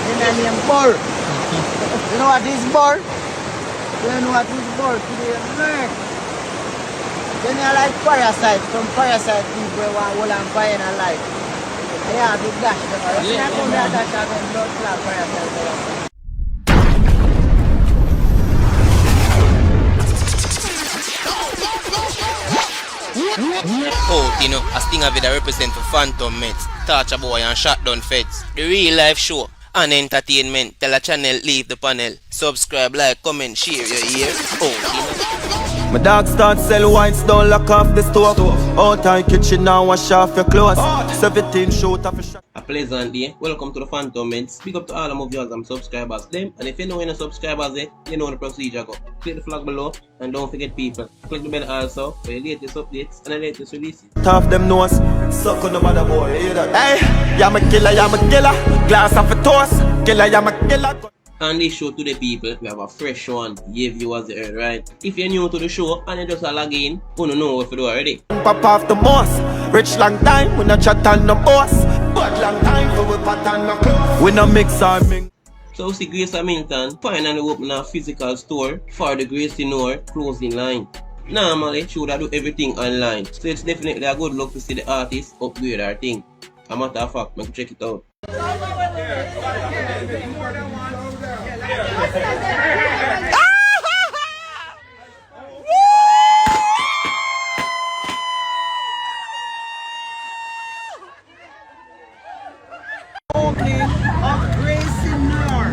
Then I name Burr. You know what is Burr? You know what is Burr? Today, Merc. Then I like Parasite. From Parasite, people want hold on fire in a life. Yeah, big dash. You see, I come there, dash, and then blood clot Parasite. Oh, you know, a sting of it that represent for Phantom Meds, Torture Boy and Shotdown Feds. The real life show and entertainment. Tell a channel, leave the panel. Subscribe, like, comment, share your ear. Oh, you know. My dog start sell wines, don't lock off the stove. Out of kitchen now, wash off your clothes. 17 shoot off a shot. A pleasant day. Welcome to the Phantom Meds. Speak up to all of my viewers and subscribers. Them, and if you know any subscribers yet, you know the procedure go. Click the flag below and don't forget people. Click the bell also for your latest updates and the latest releases. Half them nose, suck on the mother boy, you hear that? Hey, I'm a killer, glass off a toast, killer, I'm a killer. On this show today people, we have a fresh one. Yeah, viewers heard right. If you're new to the show and you just a log in, you don't know what to do already. Pop off the moss, rich long time, we no chat on the boss. But long time for we pat on the clothes. We no mix our ming. So we see Grace Hamilton finally open a physical store for the Gracie Noor clothing line. Normally, she would do everything online. So it's definitely a good look to see the artist upgrade her thing. A matter of fact, make check it out. Opening of Gracie Noor.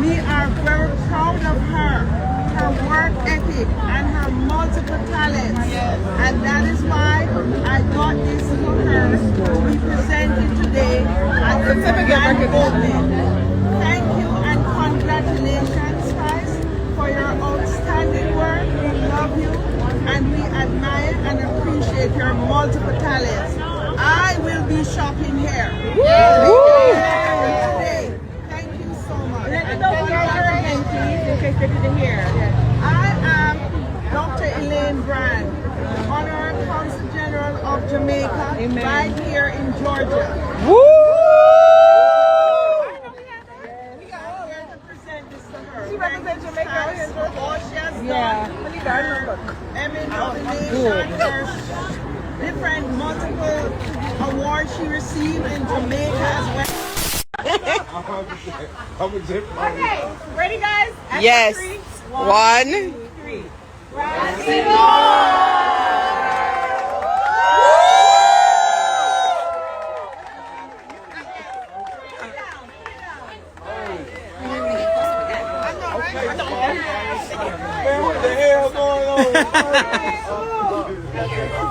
We are very proud of her work ethic and her multiple talents. And that is why I got this for her to be presented today at the grand opening. Thank you and congratulations, guys, for your outstanding work. We love you and we admire and appreciate your multiple talents. I will be shopping here. Today. Thank you so much. Let me know your name, please, in case they didn't hear. I am Dr. Elaine Brand, Honorary Consul General of Jamaica, right here in Georgia. Woo! We are here to present this to her. She represents Jamaica for all she has done. Emmy nomination, her different multiple awards she received in Jamaica as well. Okay, ready guys? After yes. 3, 1, 2, 3. What the hell going on?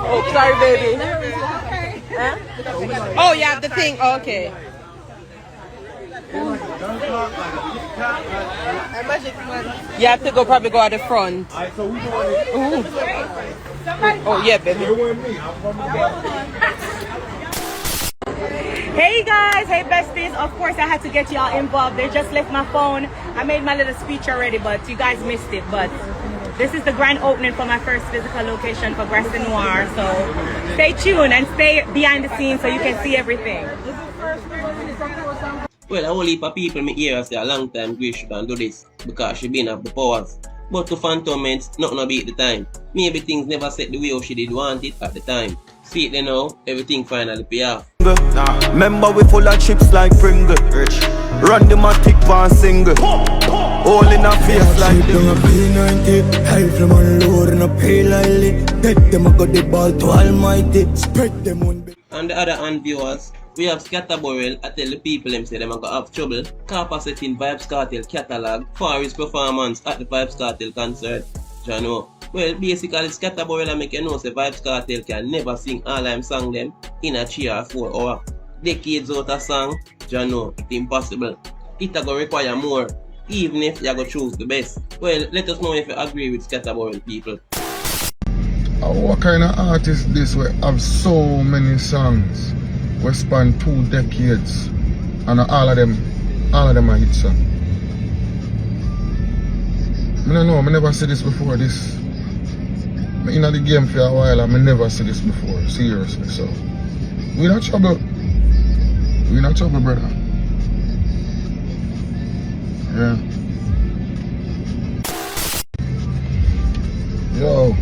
oh, sorry, baby. Huh? Oh, you have the thing. Okay. You have to probably go at the front. Ooh. Oh, yeah, baby. Hey guys, hey besties. Of course I had to get y'all involved. They just left my phone. I made my little speech already, but you guys missed it. But this is the grand opening for my first physical location for Gracie Noor. So stay tuned and stay behind the scenes so you can see everything. Well, a whole heap of people may hear us say a long time Grace shouldn't do this because she been have the powers. But to Phantom Meds, nothing beat the time. Maybe things never set the way how she did want it at the time. See it then now, everything finally pay off. Remember we full of chips like Pringle. Run them a thick one single. All in a face like them. A P90, high from a lower and a pay lightly. Take them and got the ball to Almighty. Spread them on. On the other hand, viewers, we have Scatterburrell. I tell the people them say them are gonna have trouble capacitating Vybez Kartel catalog for his performance at the Vybez Kartel concert. You know? Well, basically, Scatterburrell make you know say Vybez Kartel can never sing all them song them in a 3 or 4 hours. Decades out of song, you know, it's impossible. It's gonna require more, even if you go choose the best. Well, let us know if you agree with Scatterburrell people. What kind of artist this way have so many songs we span 2 decades and all of them are hit song? I don't know, I never see this before. This I'm in the game for a while and I never see this before, seriously. So we not trouble. We not trouble, brother. Yeah. Yo,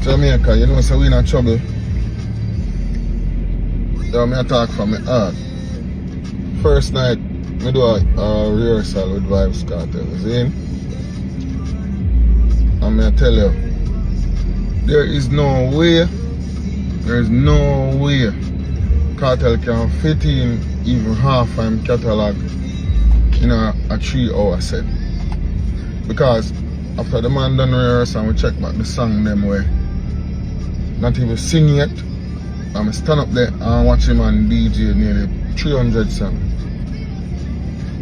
Jamaica, you know, so we in trouble. Yo, me talk from my heart. First night, me do a rehearsal with Vybez Kartel. You see? And me tell you, there is no way Kartel can fit in even half of him catalog in a 3-hour set. Because after the man done rehearsal, we check back the song them way. Not even sing yet. I'm stand up there and watch him and DJ nearly 300 songs.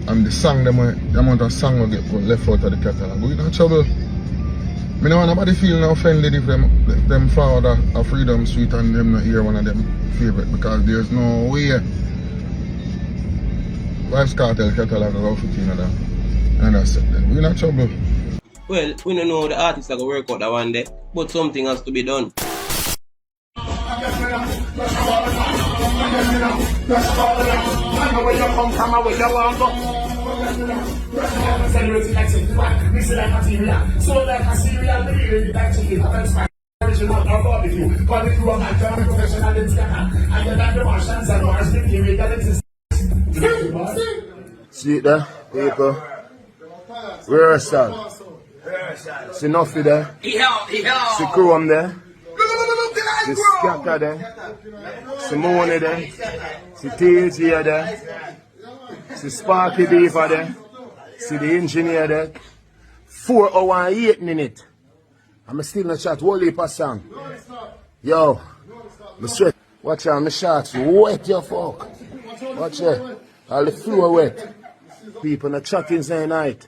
And the song them way, the amount of song will get left out of the catalog. We in trouble. Me don't want nobody feeling offended if them forward a Freedom Suite and them not hear one of them favorite, because there's no way Vybez Kartel catalog will fit in that. And that's it then. We in trouble. Well, we don't know how the artists are going to work out that one day, but something has to be done. See it there, people. Rehearsal. See Nuffy there. See Chrome there. See Scatter there. See Mooney there. See THG there. See Sparky Beaver there. See the engineer there. 4 hours and 8 minutes. I'm still in the chat. Whole heap of song. Yo. I'm straight. Watch out, my shots. Wet your fuck. Watch it. All the floor wet. People in the chat inside night.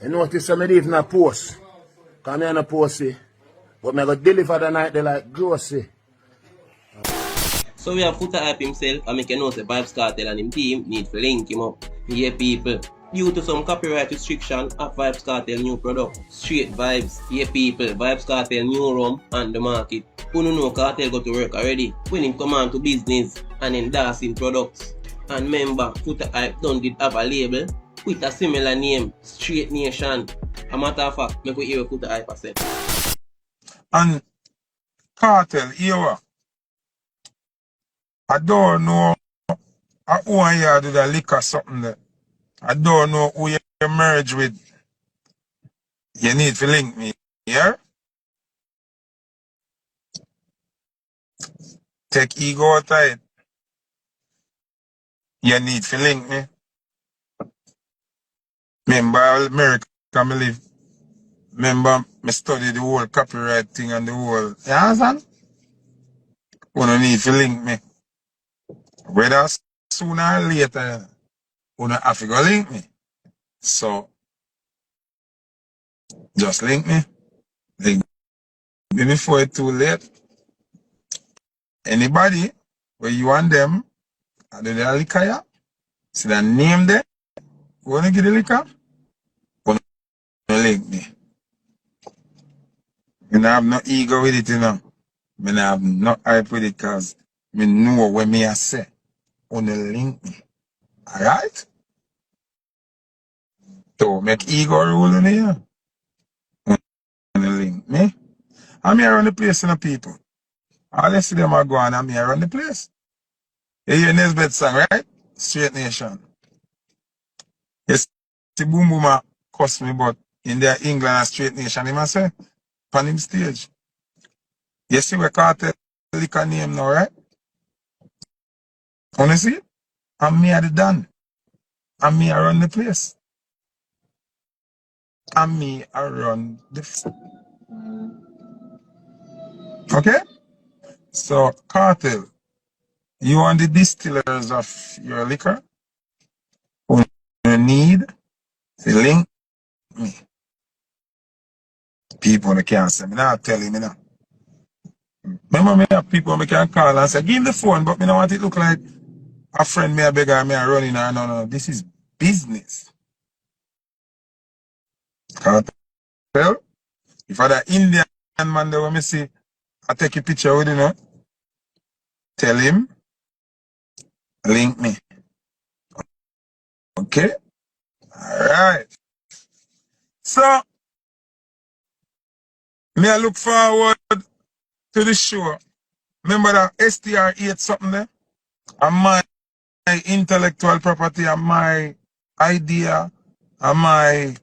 You notice I'm not even a post. Because I'm not a post. But I'm going to deliver the night they like grocery. So we have Foota Hype himself and make a note that Vybez Kartel and him team need to link him up. Yeah, people. Due to some copyright restriction of Vybez Kartel new product, Straight Vibes. Yeah, people. Vybez Kartel new rum on the market. Who don't know Kartel go to work already when him come on to business and endorsing products. And remember, Foota Hype don't did have a label with a similar name, Straight Nation. A matter of fact, make we hear what Foota Hype say. And Kartel, here, I don't know who you do the liquor something there. I don't know who you merge with. You need to link me, yeah? Take ego out of it. You need to link me. Remember America, I live. Remember, I study the whole copyright thing and the whole, you understand? You don't need to link me. Whether sooner or later, you don't have to go link me. So, just link me. Link me before it's too late. Anybody where you want them, I do the liquor, yeah? See the name there? You want to get the liquor? You don't link me. I don't have no ego with it, you know. I don't have no hype with it because I know what me I say. You don't link me. Alright? So make ego rule in here. You don't link me. I'm here on the place in the people. All you see them are going, I'm here on the place. You hear Nesbeth song, right? Straight Nation. Yes, the Boom Boomer cuss me, but in their England and Straight Nation, he must say, on him stage. You see where Kartel liquor name now, right? Wanna see it? I'm me at the done. I'm me around the place. I'm me around the okay? So, Kartel, you want the distillers of your liquor? Who need to link me. People that can't say me now tell you me now. Remember me have people me can call and say, give him the phone, but me don't want it look like a friend me a beggar me a running or no. This is business. Kartel, if I the Indian man there when me see I take a picture with him, tell him, link me. Okay? Alright. So, me I look forward to the show. Remember that STR8 something there? And my intellectual property and my idea and my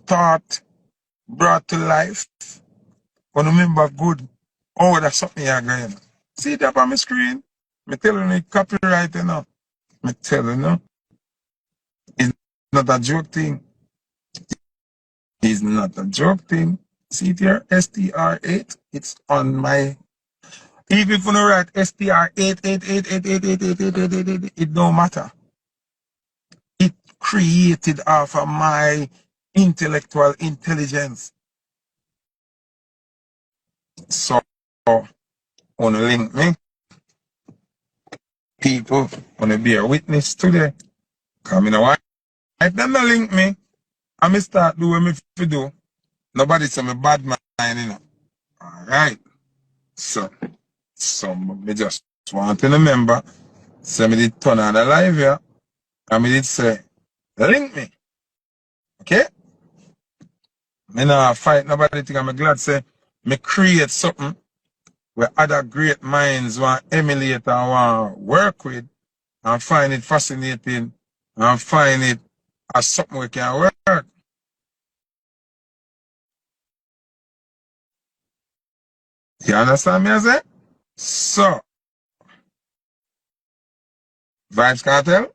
thought brought to life. But remember good. Oh, that's something you're going. See that on my screen? Me telling you copyright, you know. Me telling you. It's not a joke thing. It's not a joke thing. See it here? STR8. It's on my. Even if you don't write STR8, it don't matter. It created off of my intellectual intelligence. So, wanna link me? People wanna be a witness today. Come in a while. If them not link me, I may start doing me to do. Nobody say me bad man, you know. Alright. So me just want to remember, say me did turn on the live here, and me did say, link me. Okay? Me not fight nobody think I'm glad say me create something where other great minds want emulate and want work with and find it fascinating and find it as something we can work. You understand me, I say? So, Vybez Kartel,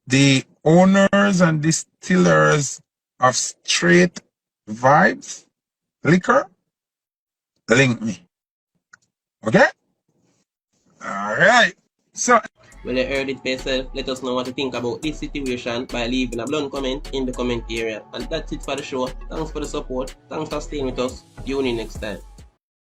the owners and distillers of straight vibes liquor, link me. Okay? Alright. So, When you heard it for yourself, let us know what you think about this situation by leaving a blunt comment in the comment area. And that's it for the show. Thanks for the support. Thanks for staying with us. Tune in next time.